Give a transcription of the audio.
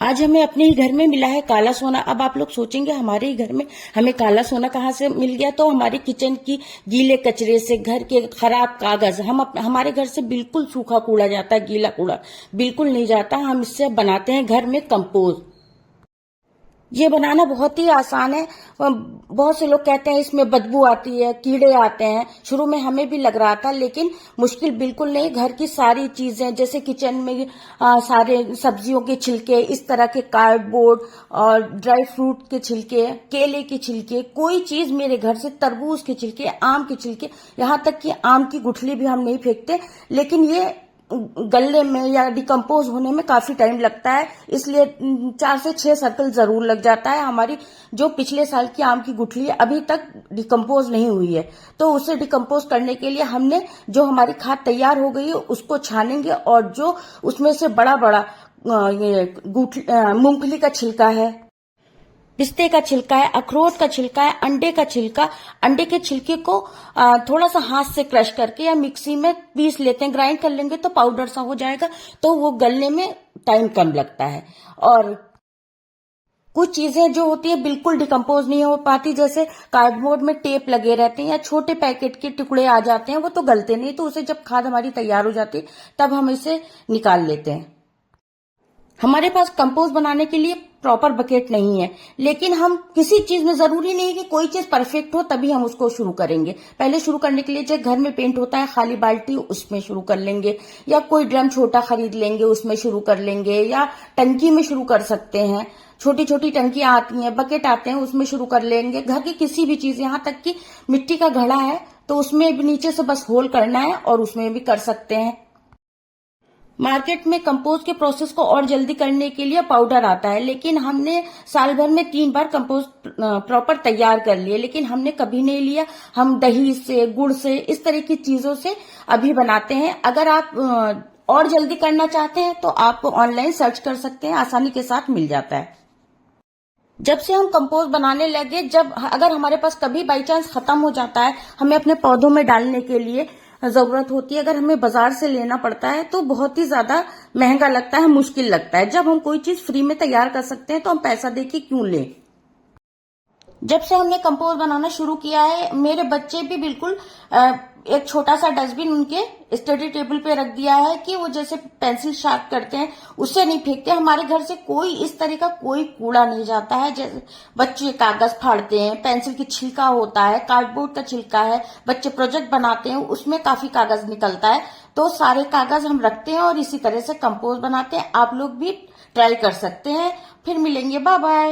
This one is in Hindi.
आज हमें अपने ही घर में मिला है काला सोना। अब आप लोग सोचेंगे हमारे ही घर में हमें काला सोना कहाँ से मिल गया। तो हमारे किचन की गीले कचरे से, घर के खराब कागज, हमारे घर से बिल्कुल सूखा कूड़ा जाता है, गीला कूड़ा बिल्कुल नहीं जाता। हम इससे बनाते हैं घर में कंपोस्ट। ये बनाना बहुत ही आसान है। बहुत से लोग कहते हैं इसमें बदबू आती है, कीड़े आते हैं। शुरू में हमें भी लग रहा था, लेकिन मुश्किल बिल्कुल नहीं। घर की सारी चीजें, जैसे किचन में सारे सब्जियों के छिलके, इस तरह के कार्डबोर्ड और ड्राई फ्रूट के छिलके, केले के छिलके, कोई चीज मेरे घर से, तरबूज के छिलके, आम के छिलके, यहाँ तक कि आम की गुठली भी हम नहीं फेंकते। लेकिन ये गलने में या डिकम्पोज होने में काफी टाइम लगता है, इसलिए 4 से 6 सर्कल जरूर लग जाता है। हमारी जो पिछले साल की आम की गुठली अभी तक डिकम्पोज नहीं हुई है, तो उसे डिकम्पोज करने के लिए हमने जो हमारी खाद तैयार हो गई है उसको छानेंगे, और जो उसमें से बड़ा बड़ा मूंगफली का छिलका है, पिस्ते का छिलका है, अखरोट का छिलका है, अंडे का छिलका, अंडे के छिलके को थोड़ा सा हाथ से क्रश करके या मिक्सी में पीस लेते हैं, ग्राइंड कर लेंगे तो पाउडर सा हो जाएगा। तो वो गलने में टाइम कम लगता है। और कुछ चीजें जो होती है बिल्कुल डिकम्पोज नहीं हो पाती, जैसे कार्डबोर्ड में टेप लगे रहते हैं या छोटे पैकेट के टुकड़े आ जाते हैं, वो तो गलते नहीं। तो उसे जब खाद हमारी तैयार हो जाती है तब हम इसे निकाल लेते हैं। हमारे पास कंपोस्ट बनाने के लिए प्रॉपर बकेट नहीं है, लेकिन हम किसी चीज में, जरूरी नहीं कि कोई चीज परफेक्ट हो तभी हम उसको शुरू करेंगे। पहले शुरू करने के लिए, जब घर में पेंट होता है, खाली बाल्टी, उसमें शुरू कर लेंगे, या कोई ड्रम छोटा खरीद लेंगे, उसमें शुरू कर लेंगे, या टंकी में शुरू कर सकते हैं। छोटी छोटी टंकियां आती हैं, बकेट आते हैं, उसमें शुरू कर लेंगे। घर की किसी भी चीज, यहाँ तक कि मिट्टी का घड़ा है तो उसमें भी नीचे से बस होल करना है और उसमें भी कर सकते हैं। मार्केट में कंपोस्ट के प्रोसेस को और जल्दी करने के लिए पाउडर आता है, लेकिन हमने साल भर में 3 बार कंपोस्ट प्रॉपर तैयार कर लिए, लेकिन हमने कभी नहीं लिया। हम दही से, गुड़ से, इस तरह की चीजों से अभी बनाते हैं। अगर आप और जल्दी करना चाहते हैं तो आप ऑनलाइन सर्च कर सकते हैं, आसानी के साथ मिल जाता है। जब से हम कंपोस्ट बनाने लगे, जब अगर हमारे पास कभी बाई चांस खत्म हो जाता है, हमें अपने पौधों में डालने के लिए जरूरत होती है, अगर हमें बाजार से लेना पड़ता है तो बहुत ही ज्यादा महंगा लगता है, मुश्किल लगता है। जब हम कोई चीज फ्री में तैयार कर सकते हैं तो हम पैसा देके क्यों लें। जब से हमने कंपोस्ट बनाना शुरू किया है, मेरे बच्चे भी बिल्कुल एक छोटा सा डस्टबिन उनके स्टडी टेबल पे रख दिया है कि वो जैसे पेंसिल शार्प करते हैं उससे नहीं फेंकते। हमारे घर से कोई इस तरह का कोई कूड़ा नहीं जाता है। जैसे बच्चे कागज फाड़ते हैं, पेंसिल की छिलका होता है, कार्डबोर्ड का छिलका है, बच्चे प्रोजेक्ट बनाते हैं, उसमें काफी कागज निकलता है। तो सारे कागज हम रखते हैं और इसी तरह से कंपोस्ट बनाते हैं। आप लोग भी ट्राई कर सकते हैं। फिर मिलेंगे, बाय बाय।